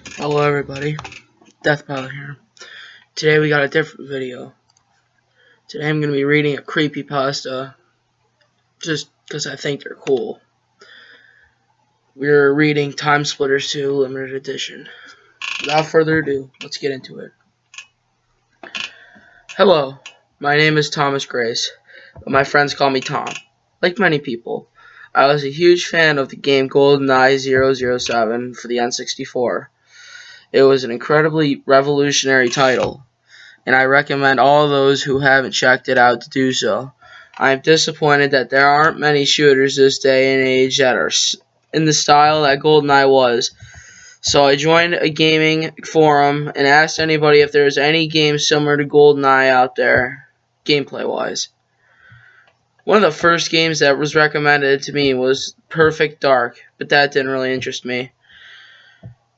Hello everybody, Deathpilot here. Today we got a different video. Today I'm going to be reading a creepypasta just because I think they're cool. We're reading Time Splitters 2 Limited Edition. Without further ado, let's get into it. Hello, my name is Thomas Grace, but my friends call me Tom. Like many people, I was a huge fan of the game GoldenEye 007 for the N64. It was an incredibly revolutionary title, and I recommend all those who haven't checked it out to do so. I am disappointed that there aren't many shooters this day and age that are in the style that GoldenEye was. So I joined a gaming forum and asked anybody if there was any game similar to GoldenEye out there, gameplay-wise. One of the first games that was recommended to me was Perfect Dark, but that didn't really interest me.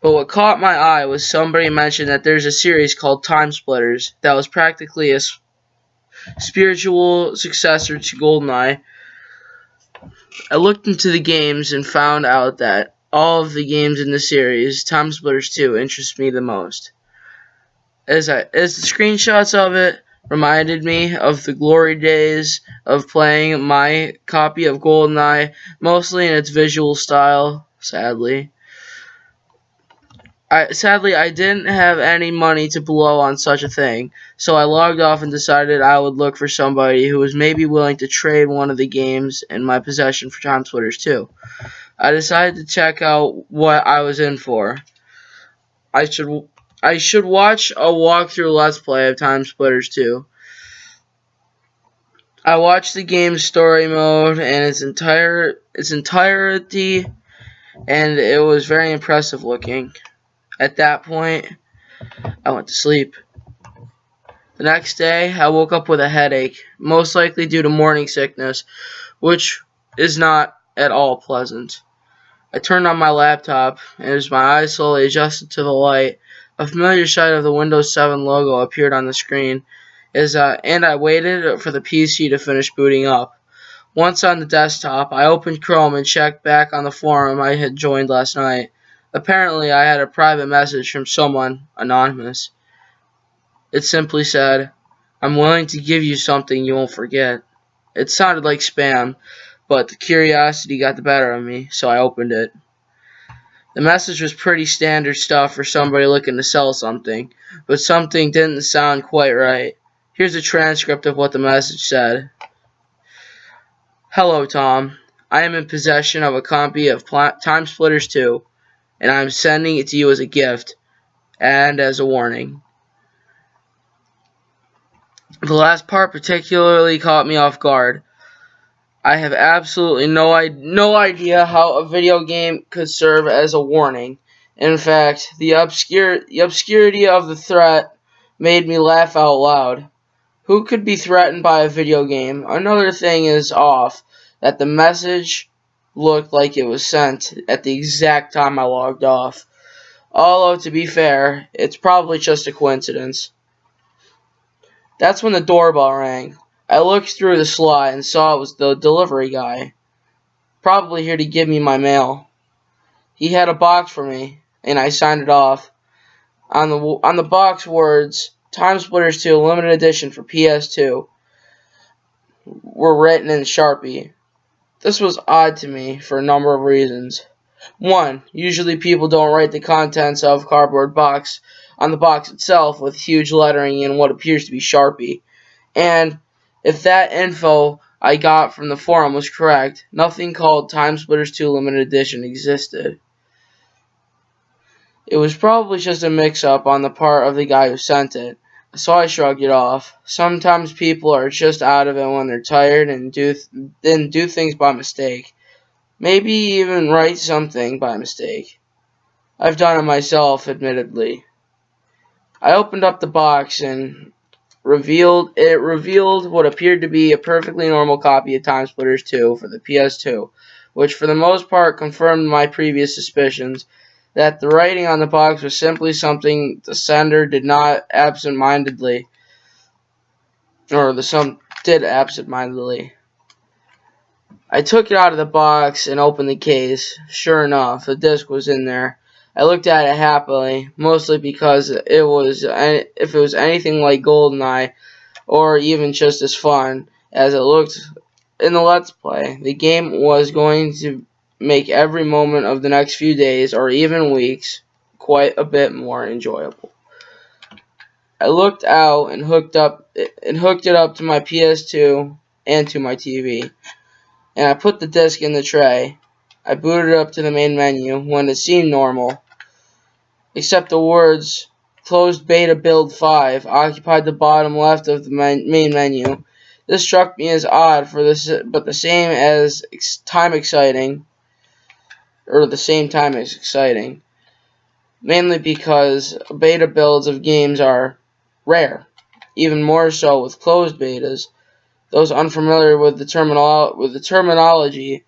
But what caught my eye was somebody mentioned that there's a series called Time Splitters that was practically a spiritual successor to GoldenEye. I looked into the games and found out that all of the games in the series, Time Splitters 2, interest me the most. As the screenshots of it reminded me of the glory days of playing my copy of GoldenEye, mostly in its visual style, sadly. Sadly, I didn't have any money to blow on such a thing, so I logged off and decided I would look for somebody who was maybe willing to trade one of the games in my possession for Time Splitters 2. I decided to check out what I was in for. I should watch a walkthrough Let's Play of Time Splitters 2. I watched the game's story mode and its entirety, and it was very impressive looking. At that point, I went to sleep. The next day, I woke up with a headache, most likely due to morning sickness, which is not at all pleasant. I turned on my laptop, and as my eyes slowly adjusted to the light, a familiar sight of the Windows 7 logo appeared on the screen, and I waited for the PC to finish booting up. Once on the desktop, I opened Chrome and checked back on the forum I had joined last night. Apparently, I had a private message from someone, anonymous. It simply said, "I'm willing to give you something you won't forget." It sounded like spam, but the curiosity got the better of me, so I opened it. The message was pretty standard stuff for somebody looking to sell something, but something didn't sound quite right. Here's a transcript of what the message said. "Hello, Tom. I am in possession of a copy of Time Splitters 2. And I'm sending it to you as a gift and as a warning." The last part particularly caught me off guard. I have absolutely no idea how a video game could serve as a warning. In fact, the obscurity of the threat made me laugh out loud. Who could be threatened by a video game? Another thing is off, that the message looked like it was sent at the exact time I logged off. Although, to be fair, it's probably just a coincidence. That's when the doorbell rang. I looked through the slot and saw it was the delivery guy, probably here to give me my mail. He had a box for me, and I signed it off. On the box words, "Time Splitters 2 Limited Edition for PS2 were written in Sharpie. This was odd to me for a number of reasons. One, usually people don't write the contents of a cardboard box on the box itself with huge lettering in what appears to be Sharpie. And if that info I got from the forum was correct, nothing called Time Splitters 2 Limited Edition existed. It was probably just a mix-up on the part of the guy who sent it, so I shrugged it off. Sometimes people are just out of it when they're tired and do things by mistake. Maybe even write something by mistake. I've done it myself, admittedly." I opened up the box and revealed what appeared to be a perfectly normal copy of Time Splitters 2 for the PS2, which for the most part confirmed my previous suspicions that the writing on the box was simply something the sender did absentmindedly. I took it out of the box and opened the case. Sure enough, the disc was in there. I looked at it happily, mostly because if it was anything like GoldenEye, or even just as fun as it looked in the Let's Play, the game was going to make every moment of the next few days, or even weeks, quite a bit more enjoyable. I looked out and hooked it up to my PS2 and to my TV, and I put the disc in the tray. I booted it up to the main menu when it seemed normal, except the words "Closed Beta Build 5" occupied the bottom left of the main menu. This struck me as odd, but the same time exciting, mainly because beta builds of games are rare, even more so with closed betas. Those unfamiliar with the terminology,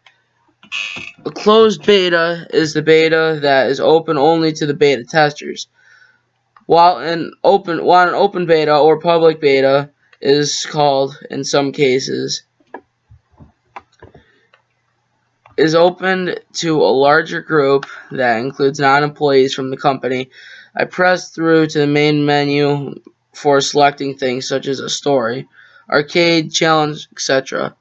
a closed beta is the beta that is open only to the beta testers, while an open beta or public beta is called, in some cases, is opened to a larger group that includes non-employees from the company. I pressed through to the main menu for selecting things such as a story, arcade, challenge, etc.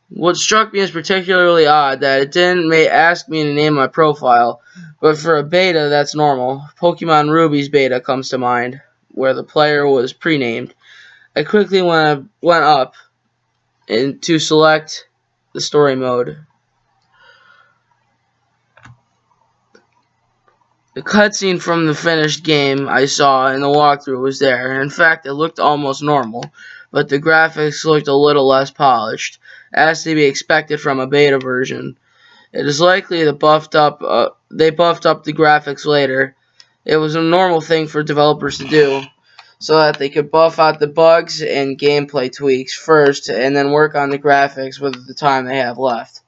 What struck me as particularly odd that it didn't ask me to name my profile, but for a beta that's normal. Pokemon Ruby's beta comes to mind, where the player was pre-named. I quickly went up to select the story mode. The cutscene from the finished game I saw in the walkthrough was there. In fact, it looked almost normal, but the graphics looked a little less polished, as to be expected from a beta version. It is likely they buffed up the graphics later. It was a normal thing for developers to do, so that they could buff out the bugs and gameplay tweaks first, and then work on the graphics with the time they have left.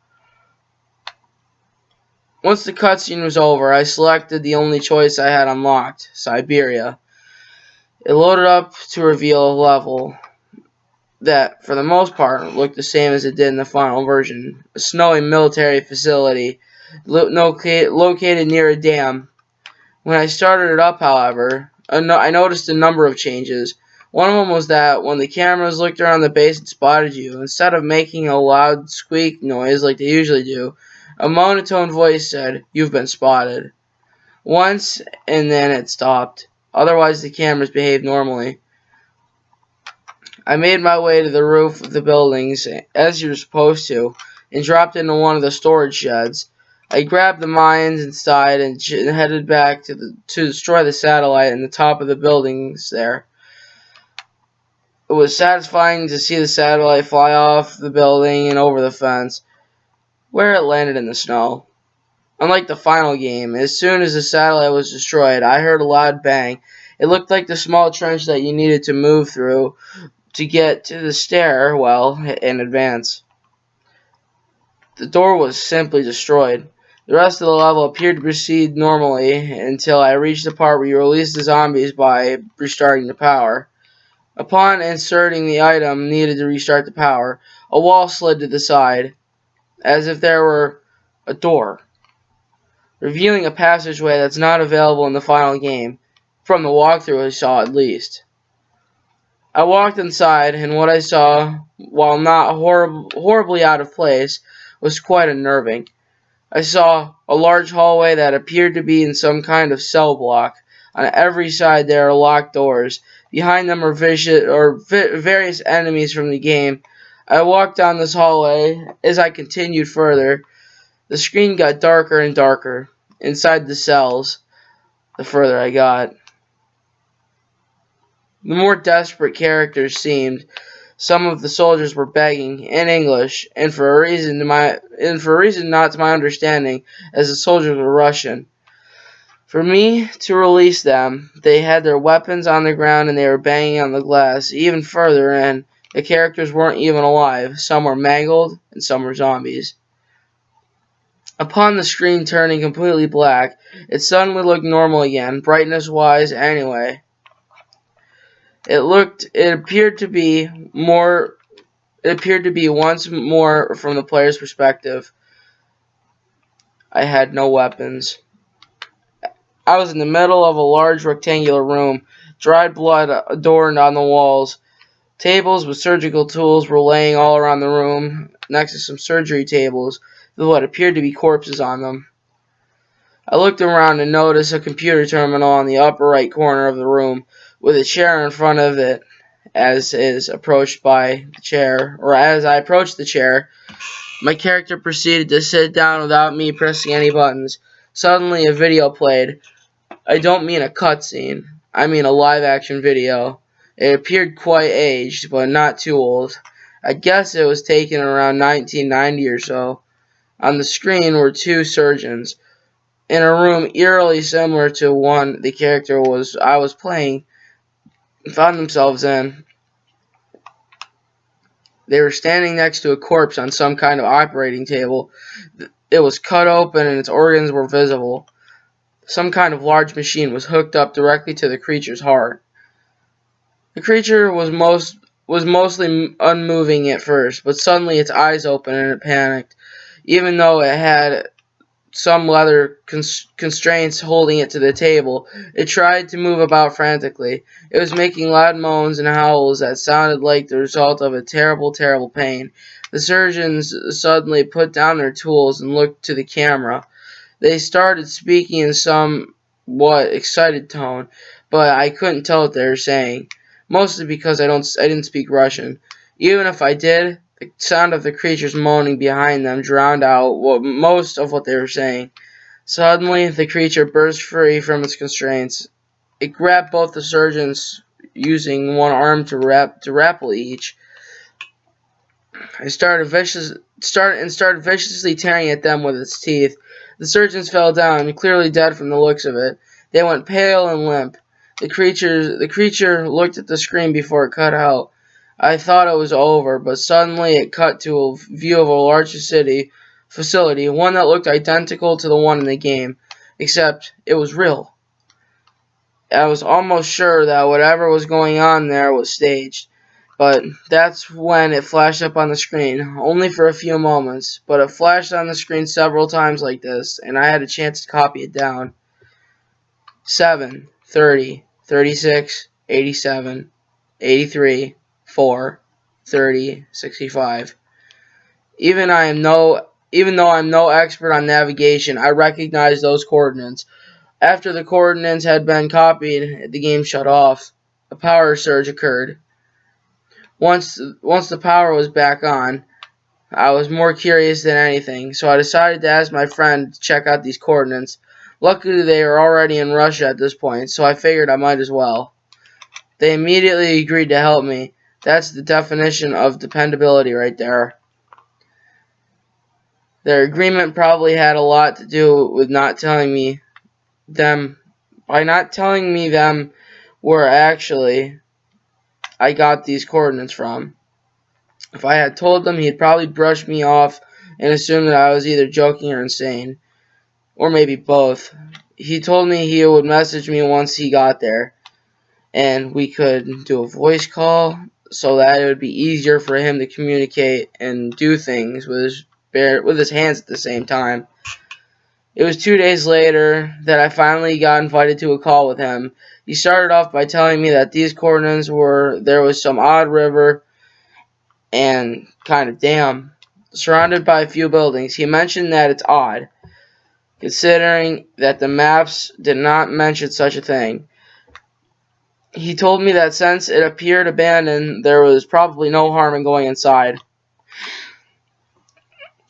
Once the cutscene was over, I selected the only choice I had unlocked, Siberia. It loaded up to reveal a level that, for the most part, looked the same as it did in the final version. A snowy military facility located near a dam. When I started it up, however, I noticed a number of changes. One of them was that when the cameras looked around the base and spotted you, instead of making a loud squeak noise like they usually do, a monotone voice said, "You've been spotted." Once, and then it stopped. Otherwise, the cameras behaved normally. I made my way to the roof of the buildings, as you're supposed to, and dropped into one of the storage sheds. I grabbed the mines inside and headed back to destroy the satellite in the top of the buildings there. It was satisfying to see the satellite fly off the building and over the fence, where it landed in the snow. Unlike the final game, as soon as the satellite was destroyed, I heard a loud bang. It looked like the small trench that you needed to move through to get to the stairwell in advance. The door was simply destroyed. The rest of the level appeared to proceed normally until I reached the part where you release the zombies by restarting the power. Upon inserting the item needed to restart the power, a wall slid to the side, as if there were a door, revealing a passageway that's not available in the final game, from the walkthrough I saw at least. I walked inside, and what I saw, while not horribly out of place, was quite unnerving. I saw a large hallway that appeared to be in some kind of cell block. On every side there are locked doors. Behind them are various enemies from the game. I walked down this hallway. As I continued further, the screen got darker and darker inside the cells the further I got. The more desperate characters seemed. Some of the soldiers were begging in English, and for a reason not to my understanding, as the soldiers were Russian. For me to release them, they had their weapons on the ground and they were banging on the glass. Even further in, the characters weren't even alive. Some were mangled, and some were zombies. Upon the screen turning completely black, it suddenly looked normal again, brightness-wise anyway. It appeared to be once more from the player's perspective. I had no weapons. I was in the middle of a large rectangular room. Dried blood adorned on the walls. Tables with surgical tools were laying all around the room, next to some surgery tables with what appeared to be corpses on them. I looked around and noticed a computer terminal on the upper right corner of the room, with a chair in front of it. As I approached the chair, my character proceeded to sit down without me pressing any buttons. Suddenly, a video played. I don't mean a cutscene. I mean a live-action video. It appeared quite aged, but not too old. I guess it was taken around 1990 or so. On the screen were two surgeons, in a room eerily similar to one the character I was playing found themselves in. They were standing next to a corpse on some kind of operating table. It was cut open and its organs were visible. Some kind of large machine was hooked up directly to the creature's heart. The creature was mostly unmoving at first, but suddenly its eyes opened and it panicked. Even though it had some leather constraints holding it to the table, it tried to move about frantically. It was making loud moans and howls that sounded like the result of a terrible, terrible pain. The surgeons suddenly put down their tools and looked to the camera. They started speaking in somewhat excited tone, but I couldn't tell what they were saying, mostly because I didn't speak Russian. Even if I did, the sound of the creatures moaning behind them drowned out most of what they were saying. Suddenly, the creature burst free from its constraints. It grabbed both the surgeons, using one arm to grapple each. It started viciously tearing at them with its teeth. The surgeons fell down, clearly dead from the looks of it. They went pale and limp. The creature looked at the screen before it cut out. I thought it was over, but suddenly it cut to a view of a large facility, one that looked identical to the one in the game, except it was real. I was almost sure that whatever was going on there was staged, but that's when it flashed up on the screen, only for a few moments, but it flashed on the screen several times like this, and I had a chance to copy it down. 7, 30, 36, 87, 83, 4, 30, 65. Even though I'm no expert on navigation, I recognize those coordinates. After the coordinates had been copied, the game shut off. A power surge occurred. Once the power was back on, I was more curious than anything, so I decided to ask my friend to check out these coordinates. Luckily, they were already in Russia at this point, so I figured I might as well. They immediately agreed to help me. That's the definition of dependability right there. Their agreement probably had a lot to do with not telling me them where actually I got these coordinates from. If I had told them, he'd probably brush me off and assume that I was either joking or insane. Or maybe both. He told me he would message me once he got there, and we could do a voice call so that it would be easier for him to communicate and do things with his hands at the same time. It was 2 days later that I finally got invited to a call with him. He started off by telling me that these coordinates there was some odd river and kind of dam surrounded by a few buildings. He mentioned that it's odd, considering that the maps did not mention such a thing. He told me that since it appeared abandoned, there was probably no harm in going inside.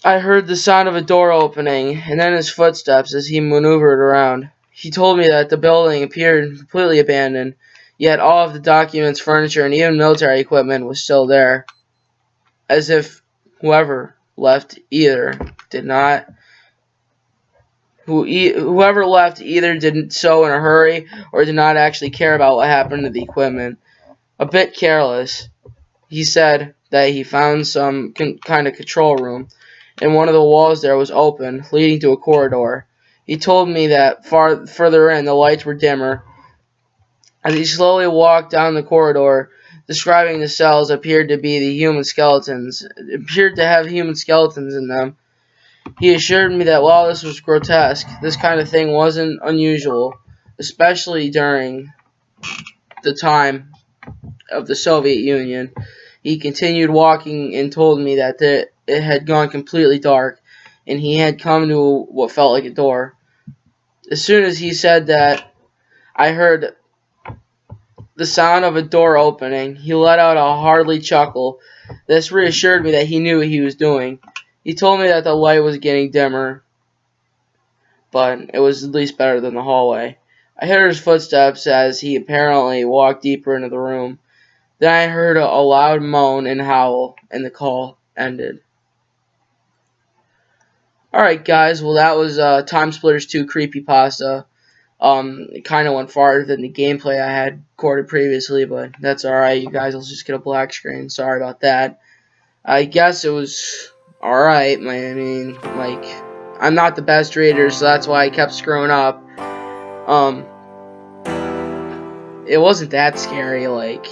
I heard the sound of a door opening, and then his footsteps as he maneuvered around. He told me that the building appeared completely abandoned, yet all of the documents, furniture, and even military equipment was still there, as if whoever left either didn't so in a hurry or did not actually care about what happened to the equipment. A bit careless. He said that he found some kind of control room, and one of the walls there was open, leading to a corridor. He told me that further in, the lights were dimmer. As he slowly walked down the corridor, describing the cells appeared to have human skeletons in them. He assured me that while this was grotesque, this kind of thing wasn't unusual. especially during the time of the Soviet Union. He continued walking and told me that it had gone completely dark, and he had come to what felt like a door. As soon as he said that, I heard the sound of a door opening. He let out a hearty chuckle. This reassured me that he knew what he was doing. He told me that the light was getting dimmer, but it was at least better than the hallway. I heard his footsteps as he apparently walked deeper into the room. Then I heard a loud moan and howl, and the call ended. Alright guys, well that was Time Splitters 2 Creepypasta. It kind of went farther than the gameplay I had recorded previously, but that's alright, you guys will just get a black screen. Sorry about that. I guess it was alright. I mean, like, I'm not the best rater, so that's why I kept screwing up. It wasn't that scary, like,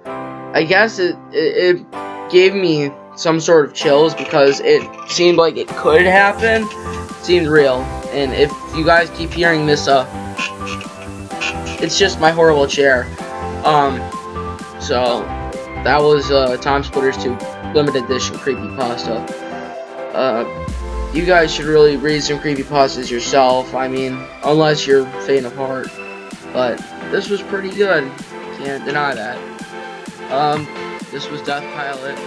I guess it gave me some sort of chills because it seemed like it could happen. It seemed real. And if you guys keep hearing this, it's just my horrible chair. So that was Time Splitters 2 Limited Edition Creepypasta. You guys should really read some creepypastas yourself. I mean, unless you're faint of heart. But this was pretty good. Can't deny that. This was Death Pilot.